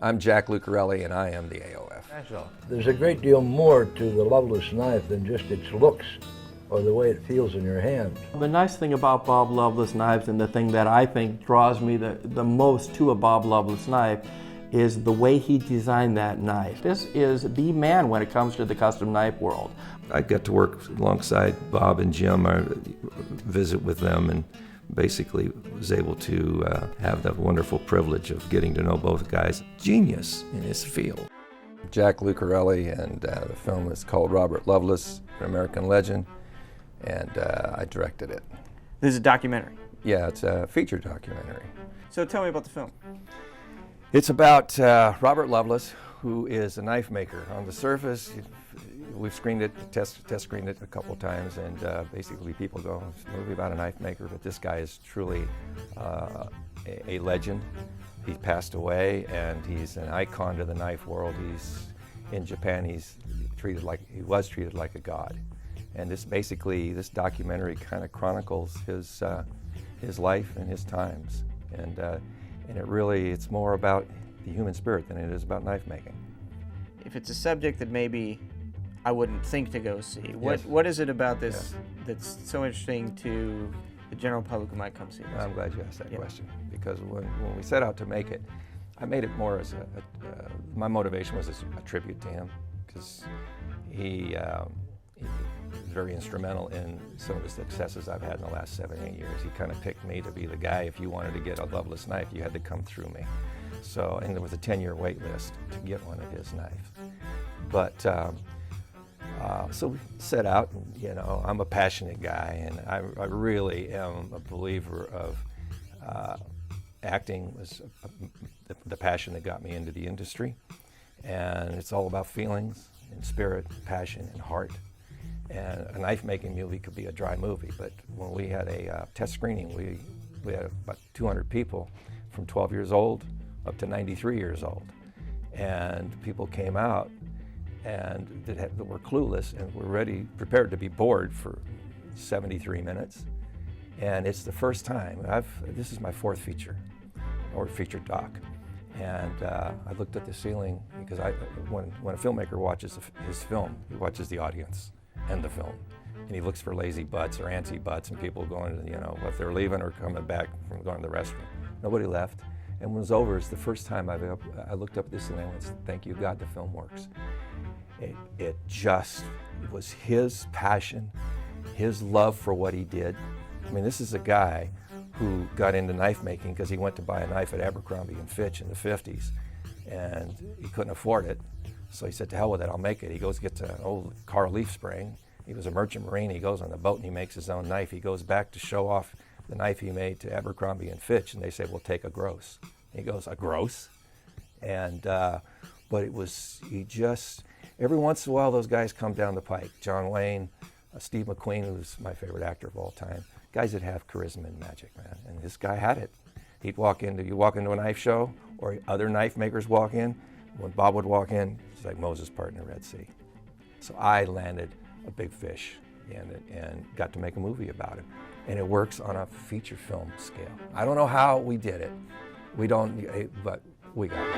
I'm Jack Lucarelli, and I am the AOF. There's a great deal more to the Loveless knife than just its looks or the way it feels in your hand. The nice thing about Bob Loveless knives, and the thing that I think draws me the most to a Bob Loveless knife, is the way he designed that knife. This is the man when it comes to the custom knife world. I got to work alongside Bob and Jim, I visit with them, and basically was able to have the wonderful privilege of getting to know both guys. Genius in his field. Jack Lucarelli, and the film is called Robert Loveless, an American Legend, and I directed it. This is a documentary? Yeah, it's a feature documentary. So tell me about the film. It's about Robert Loveless, who is a knife maker. On the surface, we've screened it, test screened it a couple times, and basically people go, it's a movie about a knife maker, but this guy is truly a legend. He passed away, and he's an icon to the knife world. He's in Japan. He was treated like a god, and this documentary kind of chronicles his life and his times, and it's more about the human spirit than it is about knife making. If it's a subject that maybe I wouldn't think to go see, what is it about this that's so interesting to the general public who might come see this? I'm glad you asked that question, because when we set out to make it, I made it more as my motivation was as a tribute to him, because he was very instrumental in some of the successes I've had in the last 7, 8 years. He kind of picked me to be the guy. If you wanted to get a Loveless knife, you had to come through me. So, and there was a 10-year wait list to get one of his knives. But so we set out, and, I'm a passionate guy, and I really am a believer of acting was the passion that got me into the industry. And it's all about feelings and spirit, passion and heart. And a knife-making movie could be a dry movie, but when we had a test screening, we had about 200 people from 12 years old up to 93 years old. And people came out and that were clueless and were prepared to be bored for 73 minutes. And it's the first time, this is my fourth feature, or feature doc. And I looked at the ceiling, because when a filmmaker watches his film, he watches the audience and the film. And he looks for lazy butts or antsy butts, and people going, if they're leaving or coming back from going to the restroom. Nobody left. And when it was over, it's the first time I looked up at this ceiling and went, thank you, God, the film works. It was his passion, his love for what he did. I mean, this is a guy who got into knife making because he went to buy a knife at Abercrombie and Fitch in the 50s, and he couldn't afford it. So he said, to hell with it, I'll make it. He goes, gets an old car leaf spring. He was a merchant marine. He goes on the boat and he makes his own knife. He goes back to show off the knife he made to Abercrombie and Fitch, and they say, well, take a gross. He goes, a gross? And, but every once in a while, those guys come down the pike. John Wayne, Steve McQueen, who's my favorite actor of all time. Guys that have charisma and magic, man. And this guy had it. You walk into a knife show, or other knife makers walk in. When Bob would walk in, it's like Moses parting the Red Sea. So I landed a big fish and got to make a movie about it. And it works on a feature film scale. I don't know how we did it. But we got it.